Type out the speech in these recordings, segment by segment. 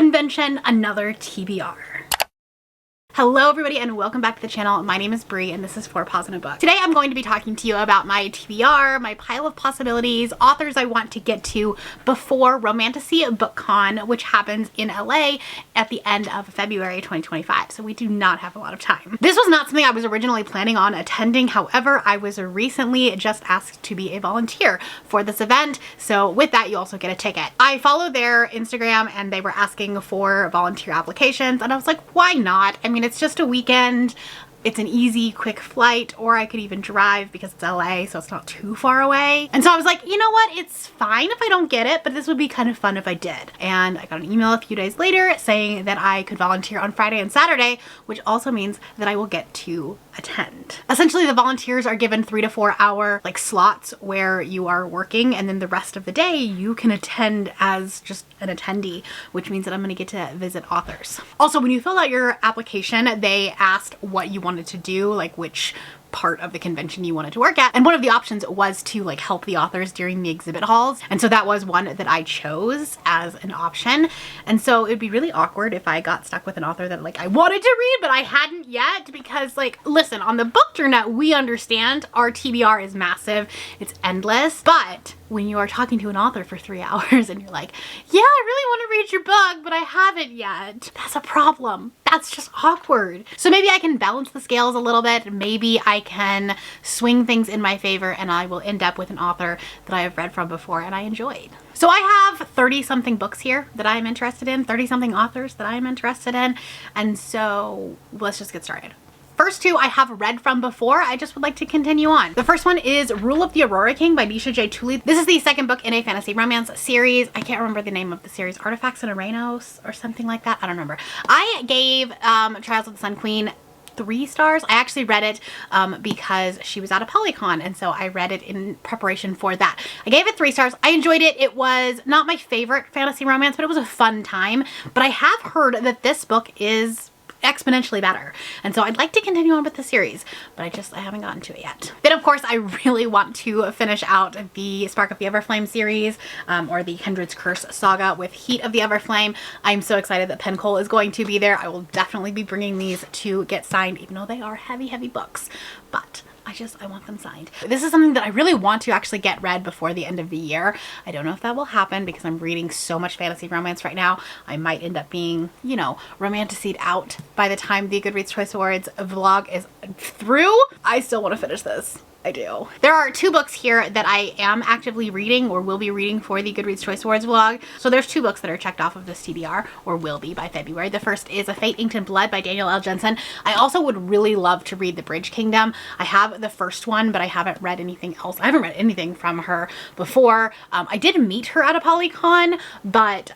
convention, another TBR. Hello everybody and welcome back to the channel. My name is Bree and this is For Paws in a Book. Today I'm going to be talking to you about my TBR, my pile of possibilities, authors I want to get to before Romantasy BookCon, which happens in LA at the end of February 2025. So we do not have a lot of time. This was not something I was originally planning on attending. However, I was recently just asked to be a volunteer for this event. So with that, you also get a ticket. I followed their Instagram and they were asking for volunteer applications and I was like, why not? I mean, it's just a weekend. It's an easy, quick flight, or I could even drive because it's LA, so it's not too far away. And so I was like, you know what? It's fine if I don't get it, but this would be kind of fun if I did. And I got an email a few days later saying that I could volunteer on Friday and Saturday, which also means that I will get to attend. Essentially, the volunteers are given 3 to 4 hour slots where you are working, and then the rest of the day you can attend as just an attendee, which means that I'm gonna get to visit authors. Also, when you filled out your application, they asked what you wanted to do, like which part of the convention you wanted to work at, and one of the options was to help the authors during the exhibit halls, and so that was one that I chose as an option. And so it'd be really awkward if I got stuck with an author that I wanted to read but I hadn't yet, because listen, on the BookJournet we understand our TBR is massive, it's endless, but when you are talking to an author for 3 hours and you're like, yeah, I really want to read your book, but I haven't yet, that's a problem. That's just awkward. So maybe I can balance the scales a little bit. Maybe I can swing things in my favor and I will end up with an author that I have read from before and I enjoyed. So I have 30 something books here that I'm interested in, 30 something authors that I'm interested in. And so let's just get started. First two I have read from before. I just would like to continue on. The first one is Rule of the Aurora King by Nisha J. Tooley. This is the second book in a fantasy romance series. I can't remember the name of the series. Artifacts in Aranos or something like that. I don't remember. I gave Trials of the Sun Queen 3 stars. I actually read it because she was at a Polycon, and so I read it in preparation for that. I gave it 3 stars. I enjoyed it. It was not my favorite fantasy romance, but it was a fun time. But I have heard that this book is exponentially better, and so I'd like to continue on with the series, but I haven't gotten to it yet. Then of course I really want to finish out the Spark of the Everflame series, or the Kindred's Curse saga with Heat of the Everflame. I'm so excited that Pen Cole is going to be there. I will definitely be bringing these to get signed, even though they are heavy books, but I want them signed. This is something that I really want to actually get read before the end of the year. I don't know if that will happen because I'm reading so much fantasy romance right now. I might end up being, romantasied out by the time the Goodreads Choice Awards vlog is through. I still want to finish this. I do. There are 2 books here that I am actively reading or will be reading for the Goodreads Choice Awards vlog. So there's 2 books that are checked off of this TBR, or will be by February. The first is A Fate Inked in Blood by Daniel L. Jensen. I also would really love to read The Bridge Kingdom. I have the first one, but I haven't read anything else. I haven't read anything from her before. I did meet her at a Polycon, but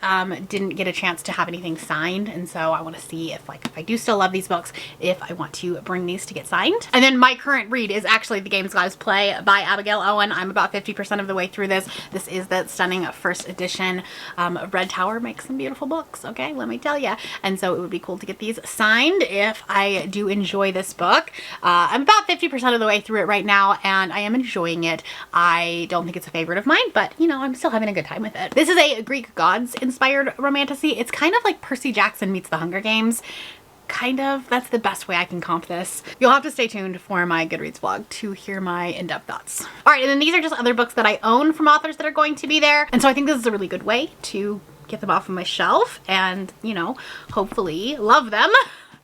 didn't get a chance to have anything signed. And so I want to see if I do still love these books, if I want to bring these to get signed. And then my current read is actually The Games Goddess Play by Abigail Owen. I'm about 50% of the way through this. This is the stunning first edition. Red Tower makes some beautiful books, okay, let me tell you. And so it would be cool to get these signed if I do enjoy this book. I'm about 50% of the way through it right now and I am enjoying it. I don't think it's a favorite of mine, but I'm still having a good time with it. This is a Greek gods inspired romantasy. It's kind of like Percy Jackson meets the Hunger Games. Kind of. That's the best way I can comp this. You'll have to stay tuned for my Goodreads vlog to hear my in-depth thoughts. All right, and then these are just other books that I own from authors that are going to be there. And so I think this is a really good way to get them off of my shelf and, hopefully love them.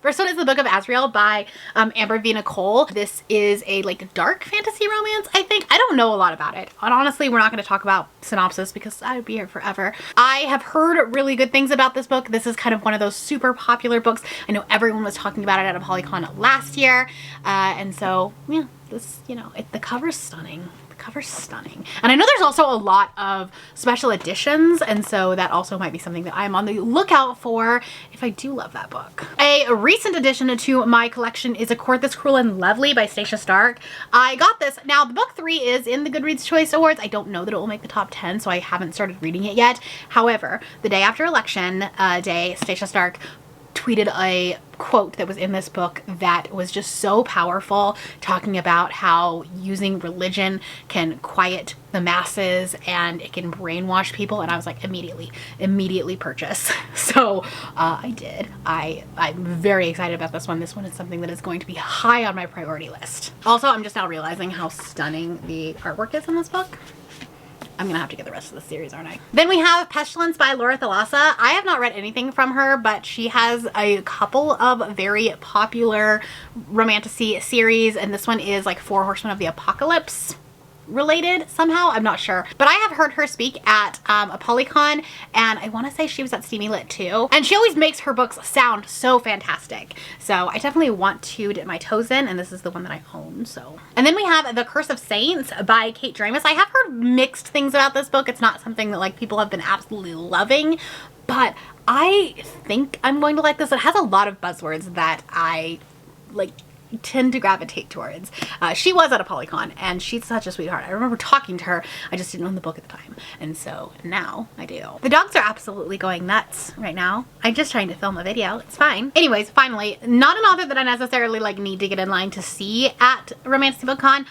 First one is The Book of Azrael by Amber V. Nicole. This is a dark fantasy romance, I think. I don't know a lot about it. And honestly, we're not going to talk about synopsis because I would be here forever. I have heard really good things about this book. This is kind of one of those super popular books. I know everyone was talking about it at a Polycon last year. And so, yeah, this, the cover's stunning. Cover's stunning. And I know there's also a lot of special editions, and so that also might be something that I'm on the lookout for if I do love that book. A recent addition to my collection is A Court That's Cruel and Lovely by Stacia Stark. I got this. Now, the book 3 is in the Goodreads Choice Awards. I don't know that it will make the top 10, so I haven't started reading it yet. However, the day after election day, Stacia Stark retweeted a quote that was in this book that was just so powerful, talking about how using religion can quiet the masses and it can brainwash people, and I was like, immediately purchase. So I did. I'm very excited about this one. This one is something that is going to be high on my priority list. Also, I'm just now realizing how stunning the artwork is in this book. I'm gonna have to get the rest of the series, aren't I? Then we have Pestilence by Laura Thalassa. I have not read anything from her, but she has a couple of very popular romantasy series, and this one is like Four Horsemen of the Apocalypse related somehow. I'm not sure, but I have heard her speak at a Polycon, and I want to say she was at Steamy Lit too, and she always makes her books sound so fantastic, so I definitely want to dip my toes in, and this is the one that I own. So, and then we have The Curse of Saints by Kate Dramas. I have heard mixed things about this book. It's not something that like people have been absolutely loving, but I think I'm going to like this. It has a lot of buzzwords that I like tend to gravitate towards. She was at a Polycon, and she's such a sweetheart. I remember talking to her. I just didn't own the book at the time, and so now I do. The dogs are absolutely going nuts right now. I'm just trying to film a video. It's fine. Anyways, finally, not an author that I necessarily like need to get in line to see at Romantasy BookCon,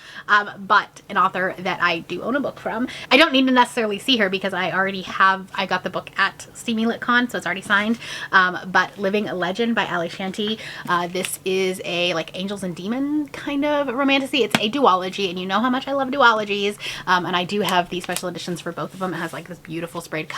but an author that I do own a book from. I don't need to necessarily see her because I got the book at Steamy Lit Con, so it's already signed. But Living a Legend by Ali Shanti. This is a like Angels and Demon kind of romantasy. It's a duology, and you know how much I love duologies, and I do have the special editions for both of them. It has like this beautiful sprayed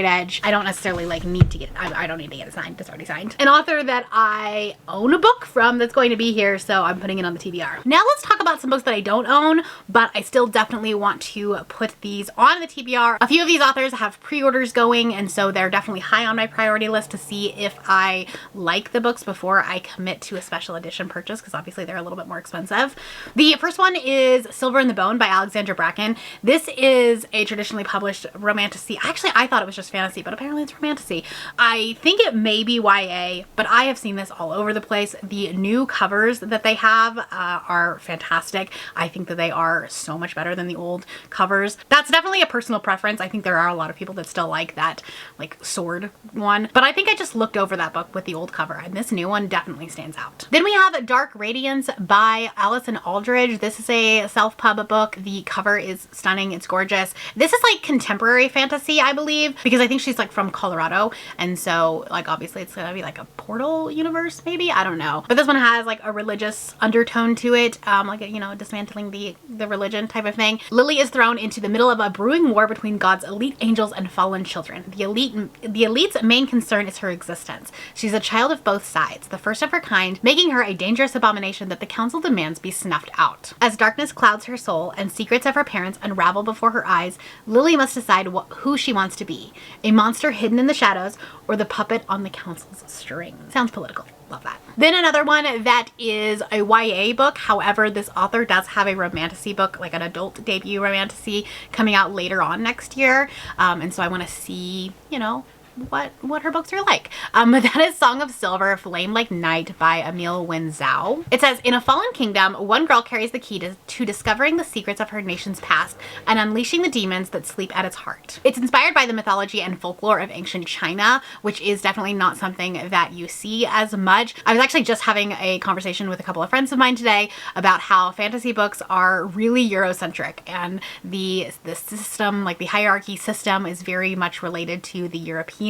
edge. I don't necessarily like need to get I don't need to get it signed. It's already signed. An author that I own a book from that's going to be here, so I'm putting it on the TBR. Now let's talk about some books that I don't own, but I still definitely want to put these on the TBR. A few of these authors have pre-orders going, and so they're definitely high on my priority list to see if I like the books before I commit to a special edition purchase, because obviously they're a little bit more expensive. The first one is Silver in the Bone by Alexandra Bracken. This is a traditionally published romantasy. Actually, I thought it was just fantasy, but apparently it's romantasy. I think it may be YA, but I have seen this all over the place. The new covers that they have are fantastic. I think that they are so much better than the old covers. That's definitely a personal preference. I think there are a lot of people that still like that like sword one, but I think I just looked over that book with the old cover, and this new one definitely stands out. Then we have Dark Radiance by Alison Aldridge. This is a self-pub book. The cover is stunning. It's gorgeous. This is like contemporary fantasy, I believe, because I think she's like from Colorado, and so like obviously it's gonna be like a portal universe maybe, I don't know, but this one has like a religious undertone to it, like you know, dismantling the religion type of thing. Lily is thrown into the middle of a brewing war between God's elite angels and fallen children. The elite's main concern is her existence. She's a child of both sides, the first of her kind, making her a dangerous abomination that the council demands be snuffed out. As darkness clouds her soul and secrets of her parents unravel before her eyes, Lily must decide who she wants to be, a monster hidden in the shadows or the puppet on the council's string. Sounds political. Love that. Then another one that is a YA book. However, this author does have a romantasy book, like an adult debut romantasy, coming out later on next year. And so I want to see, you know, what her books are like. That is Song of Silver, Flame Like Night by Emil Wenzel. It says, in a fallen kingdom, one girl carries the key to discovering the secrets of her nation's past and unleashing the demons that sleep at its heart. It's inspired by the mythology and folklore of ancient China, which is definitely not something that you see as much. I was actually just having a conversation with a couple of friends of mine today about how fantasy books are really Eurocentric, and the system, like the hierarchy system, is very much related to the European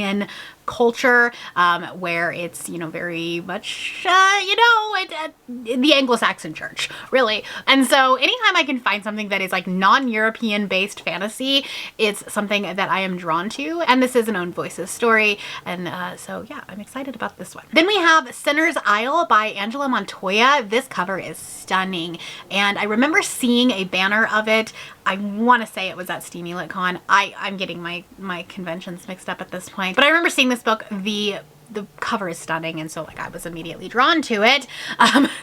culture, where it's, you know, very much, you know, the Anglo-Saxon church, really. And so anytime I can find something that is like non-European based fantasy, it's something that I am drawn to. And this is an Own Voices story. And so yeah, I'm excited about this one. Then we have Sinner's Isle by Angela Montoya. This cover is stunning, and I remember seeing a banner of it. I want to say it was at Steamy Lit Con. I'm getting my conventions mixed up at this point, but I remember seeing this book. The cover is stunning, and so like I was immediately drawn to it.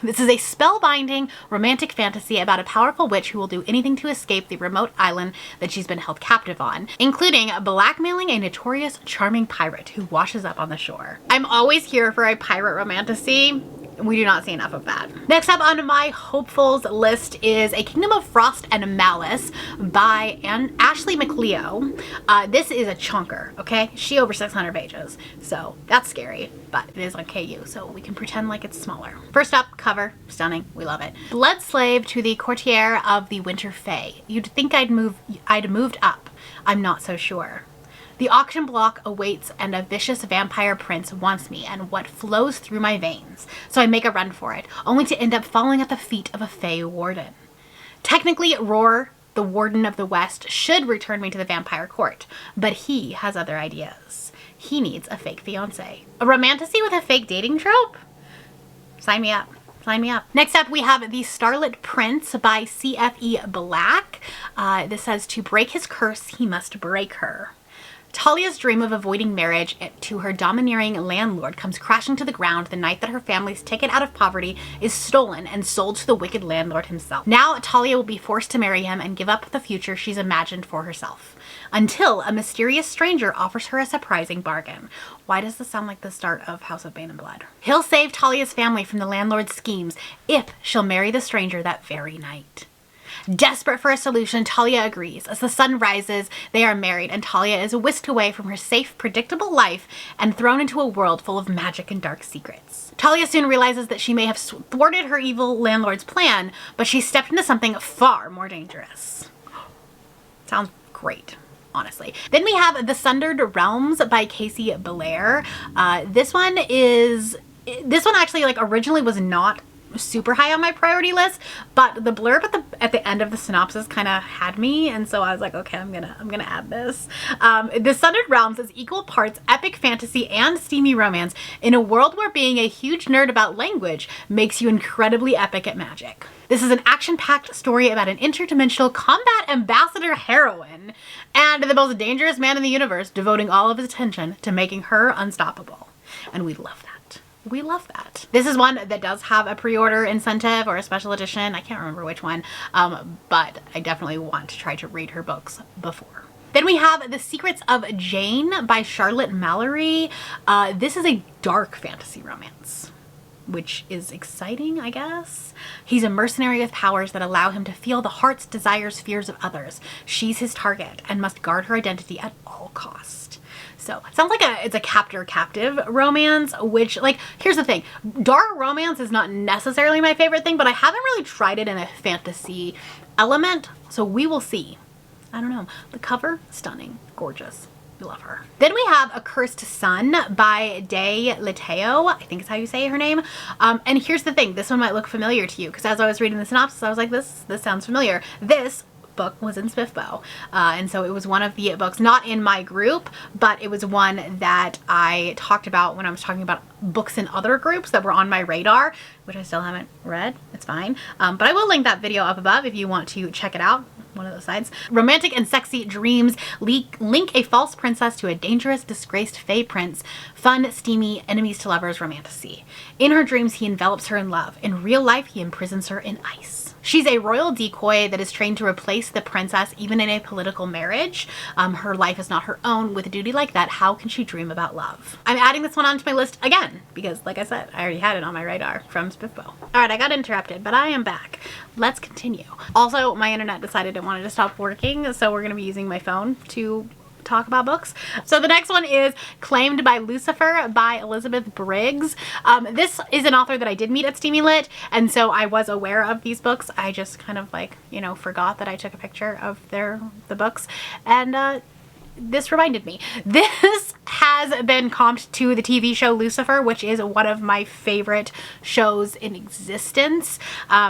This is a spellbinding romantic fantasy about a powerful witch who will do anything to escape the remote island that she's been held captive on, including blackmailing a notorious charming pirate who washes up on the shore. I'm always here for a pirate romantasy. we do not see enough of that. Next up on my hopefuls list is A Kingdom of Frost and Malice by Ashley McLeod. This is a chunker, okay? She over 600 pages, so that's scary, but it is on KU, so we can pretend like it's smaller. First up, cover, stunning, we love it. Blood slave to the courtier of the Winter Fae. You'd think I'd moved up. I'm not so sure. The auction block awaits and a vicious vampire prince wants me and what flows through my veins. So I make a run for it, only to end up falling at the feet of a Fae warden. Technically, Roar, the warden of the West, should return me to the vampire court, but he has other ideas. He needs a fake fiance. A romantasy with a fake dating trope? Sign me up. Sign me up. Next up, we have The Starlit Prince by C.F.E. Black. This says, to break his curse, he must break her. Talia's dream of avoiding marriage to her domineering landlord comes crashing to the ground the night that her family's ticket out of poverty is stolen and sold to the wicked landlord himself. Now Talia will be forced to marry him and give up the future she's imagined for herself, until a mysterious stranger offers her a surprising bargain. Why does this sound like the start of House of Bane and Blood? He'll save Talia's family from the landlord's schemes if she'll marry the stranger that very night. Desperate for a solution, Talia agrees. As the sun rises, they are married, and Talia is whisked away from her safe, predictable life and thrown into a world full of magic and dark secrets. Talia soon realizes that she may have thwarted her evil landlord's plan, but she stepped into something far more dangerous. Sounds great, honestly. Then we have The Sundered Realms by Casey Belair. This one actually like originally was not super high on my priority list, but the blurb at the end of the synopsis kind of had me, and so I was like, okay, I'm gonna add this. The Sundered Realms is equal parts epic fantasy and steamy romance in a world where being a huge nerd about language makes you incredibly epic at magic. This is an action-packed story about an interdimensional combat ambassador heroine and the most dangerous man in the universe devoting all of his attention to making her unstoppable. And we love that. We love that. This is one that does have a pre-order incentive or a special edition. I can't remember which one, but I definitely want to try to read her books before. Then we have The Secrets of Jane by Charlotte Mallory. This is a dark fantasy romance, which is exciting, I guess. He's a mercenary with powers that allow him to feel the heart's desires, fears of others. She's his target and must guard her identity at all costs. So it sounds like it's a captor-captive romance, which, like, here's the thing. Dark romance is not necessarily my favorite thing, but I haven't really tried it in a fantasy element, so we will see. I don't know. The cover, stunning, gorgeous. We love her. Then we have A Cursed Son by Day Leteo. I think is how you say her name. And here's the thing. This one might look familiar to you, because as I was reading the synopsis, I was like, this sounds familiar. This book was in Spiffbo, and so it was one of the books, not in my group, but it was one that I talked about when I was talking about books in other groups that were on my radar, which I still haven't read. It's fine, but I will link that video up above if you want to check it out. One of those sides. Romantic and sexy dreams link a false princess to a dangerous, disgraced Fae prince. Fun, steamy, enemies to lovers romantasy. In her dreams, he envelops her in love. In real life, he imprisons her in ice. She's a royal decoy that is trained to replace the princess even in a political marriage. Her life is not her own. With a duty like that, how can she dream about love? I'm adding this one onto my list again because, like I said, I already had it on my radar from Spiffbo. All right, I got interrupted, but I am back. Let's continue. Also, my internet decided it wanted to stop working, so we're going to be using my phone to talk about books. So the next one is Claimed by Lucifer by Elizabeth Briggs. This is an author that I did meet at Steamy Lit, and so I was aware of these books. I just kind of like, you know, forgot that I took a picture of the books, and this reminded me. This has been comped to the TV show Lucifer, which is one of my favorite shows in existence.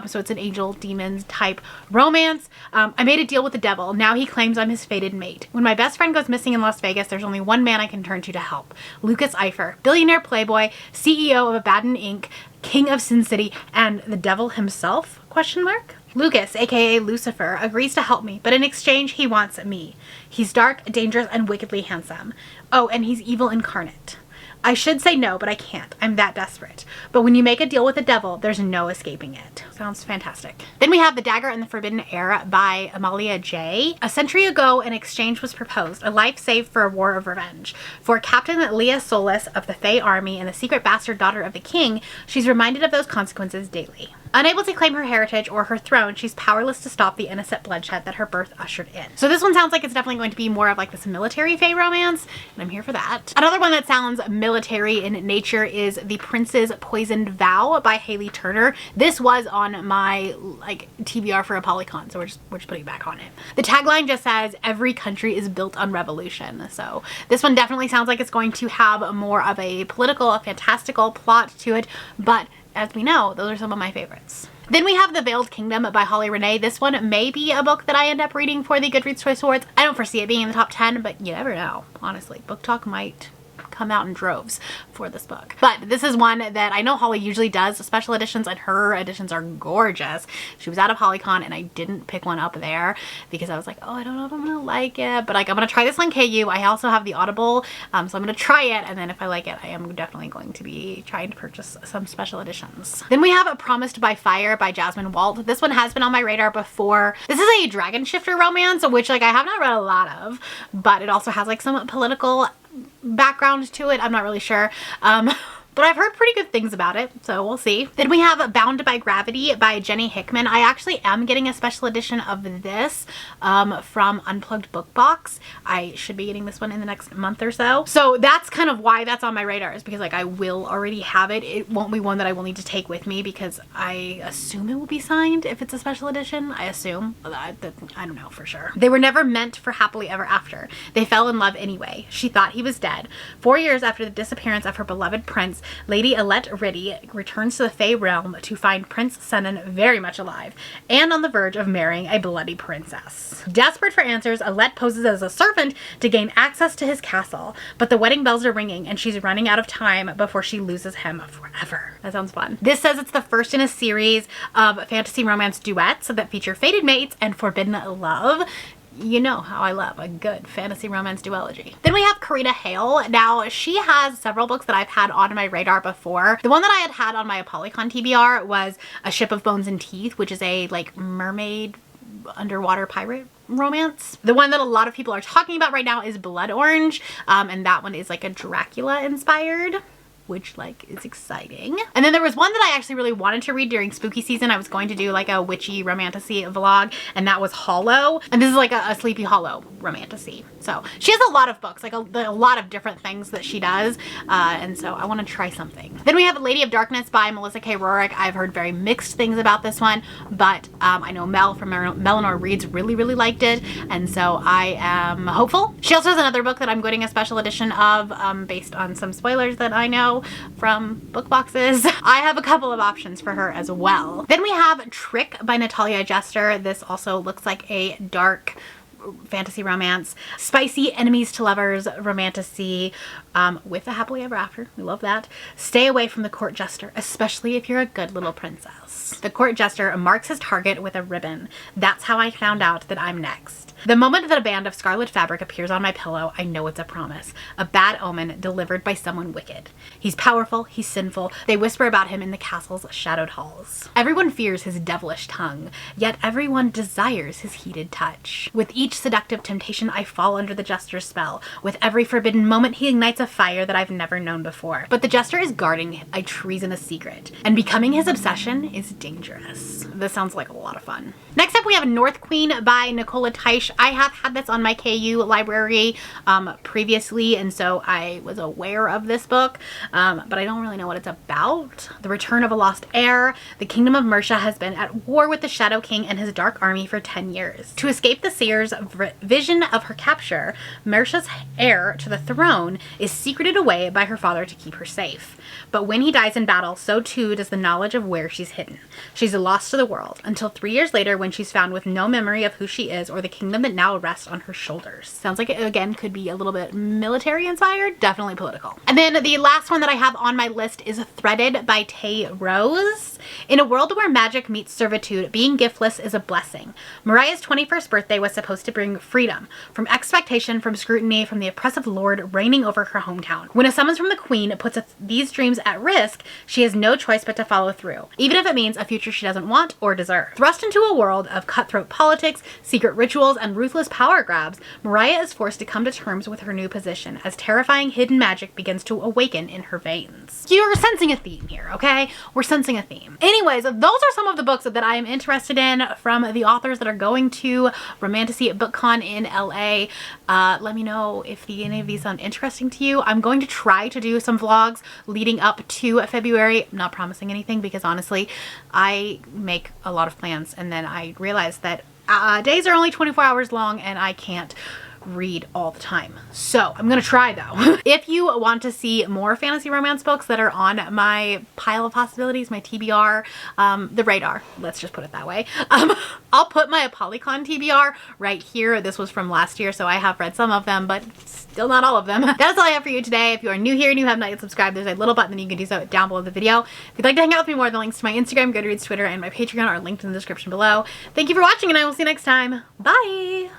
So it's an angel demon type romance. I made a deal with the devil. Now he claims I'm his fated mate. When my best friend goes missing in Las Vegas, there's only one man I can turn to help. Lucas Eifer, billionaire playboy, CEO of Abaddon Inc., king of Sin City, and the devil himself? Question mark? Lucas, aka Lucifer, agrees to help me, but in exchange he wants me. He's dark, dangerous, and wickedly handsome. Oh, and he's evil incarnate. I should say no, but I can't. I'm that desperate. But when you make a deal with the devil, there's no escaping it. Sounds fantastic. Then we have The Dagger and the Forbidden Heir by Amalia J. A century ago, an exchange was proposed, a life saved for a war of revenge. For Captain Leah Solis of the Fae Army and the secret bastard daughter of the king, she's reminded of those consequences daily. Unable to claim her heritage or her throne, she's powerless to stop the innocent bloodshed that her birth ushered in. So this one sounds like it's definitely going to be more of like this military fae romance, and I'm here for that. Another one that sounds military in nature is The Prince's Poisoned Vow by Haley Turner. This was on my like TBR for a Polycon, so we're just putting it back on it. The tagline just says, "Every country is built on revolution." So this one definitely sounds like it's going to have more of a political, a fantastical plot to it, but as we know, those are some of my favorites. Then we have The Veiled Kingdom by Holly Renee. This one may be a book that I end up reading for the Goodreads Choice Awards. I don't foresee it being in the top 10, but you never know, honestly. Book Talk might come out in droves for this book. But this is one that I know Holly usually does special editions, and her editions are gorgeous. She was out of Polycon and I didn't pick one up there because I was like, oh, I don't know if I'm gonna like it, but like I'm gonna try this on KU. I also have the Audible, so I'm gonna try it, and then if I like it, I am definitely going to be trying to purchase some special editions. Then we have Promised by Fire by Jasmine Walt. This one has been on my radar before. This is a dragon shifter romance, which like I have not read a lot of, but it also has like some political background to it. I'm not really sure. But I've heard pretty good things about it, so we'll see. Then we have Bound by Gravity by Jenny Hickman. I actually am getting a special edition of this from Unplugged Book Box. I should be getting this one in the next month or so. So that's kind of why that's on my radar, is because like I will already have it. It won't be one that I will need to take with me because I assume it will be signed if it's a special edition. I assume. I don't know for sure. They were never meant for happily ever after. They fell in love anyway. She thought he was dead. 4 years after the disappearance of her beloved prince, Lady Alette Riddy returns to the Fae realm to find Prince Senan very much alive and on the verge of marrying a bloody princess. Desperate for answers, Alette poses as a servant to gain access to his castle, but the wedding bells are ringing and she's running out of time before she loses him forever. That sounds fun. This says it's the first in a series of fantasy romance duets that feature fated mates and forbidden love. You know how I love a good fantasy romance duology. Then we have Karita Hale. Now, she has several books that I've had on my radar before. The one that I had on my Polycon TBR was A Ship of Bones and Teeth, which is a like mermaid underwater pirate romance. The one that a lot of people are talking about right now is Blood Orange, and that one is like a Dracula inspired, which like is exciting. And then there was one that I actually really wanted to read during spooky season. I was going to do like a witchy romantasy vlog, and that was Hollow. And this is like a Sleepy Hollow romantasy. So she has a lot of books, like a lot of different things that she does. And so I want to try something. Then we have Lady of Darkness by Melissa K. Rorick. I've heard very mixed things about this one, but I know Mel from Melanor Reads really liked it. And so I am hopeful. She also has another book that I'm getting a special edition of based on some spoilers that I know from book boxes. I have a couple of options for her as well. Then we have Trick by Natalia Jester. This also looks like a dark fantasy romance. Spicy enemies to lovers romantasy with a happily ever after. We love that. Stay away from the court jester, especially if you're a good little princess. The court jester marks his target with a ribbon. That's how I found out that I'm next. The moment that a band of scarlet fabric appears on my pillow, I know it's a promise. A bad omen delivered by someone wicked. He's powerful, he's sinful. They whisper about him in the castle's shadowed halls. Everyone fears his devilish tongue, yet everyone desires his heated touch. With each seductive temptation, I fall under the jester's spell. With every forbidden moment, he ignites a fire that I've never known before. But the jester is guarding a treasonous secret, and becoming his obsession is dangerous. This sounds like a lot of fun. Next up, we have North Queen by Nicola Teisch. I have had this on my KU library previously, and so I was aware of this book, but I don't really know what it's about. The return of a lost heir. The kingdom of Mercia has been at war with the Shadow King and his dark army for 10 years. To escape the seer's vision of her capture, Mercia's heir to the throne is secreted away by her father to keep her safe. But when he dies in battle, so too does the knowledge of where she's hidden. She's lost to the world, until 3 years later when she's found with no memory of who she is or the kingdom that now rests on her shoulders. Sounds like it, again, could be a little bit military inspired, definitely political. And then the last one that I have on my list is Threaded by Tay Rose. In a world where magic meets servitude, being giftless is a blessing. Mariah's 21st birthday was supposed to bring freedom from expectation, from scrutiny, from the oppressive lord reigning over her her hometown. When a summons from the queen puts these dreams at risk, she has no choice but to follow through, even if it means a future she doesn't want or deserve. Thrust into a world of cutthroat politics, secret rituals, and ruthless power grabs, Mariah is forced to come to terms with her new position as terrifying hidden magic begins to awaken in her veins. You're sensing a theme here, okay? We're sensing a theme. Anyways, those are some of the books that I am interested in from the authors that are going to Romantasy at BookCon in LA. Let me know if any of these sound interesting to you. I'm going to try to do some vlogs leading up to February. I'm not promising anything because honestly, I make a lot of plans and then I realize that days are only 24 hours long and I can't read all the time. So I'm gonna try though. If you want to see more fantasy romance books that are on my pile of possibilities, my TBR, the radar, let's just put it that way. I'll put my Polycon TBR right here. This was from last year, so I have read some of them, but still not all of them. That's all I have for you today. If you are new here and you have not yet subscribed, there's a little button that you can do so down below the video. If you'd like to hang out with me more, the links to my Instagram, Goodreads, Twitter, and my Patreon are linked in the description below. Thank you for watching and I will see you next time. Bye!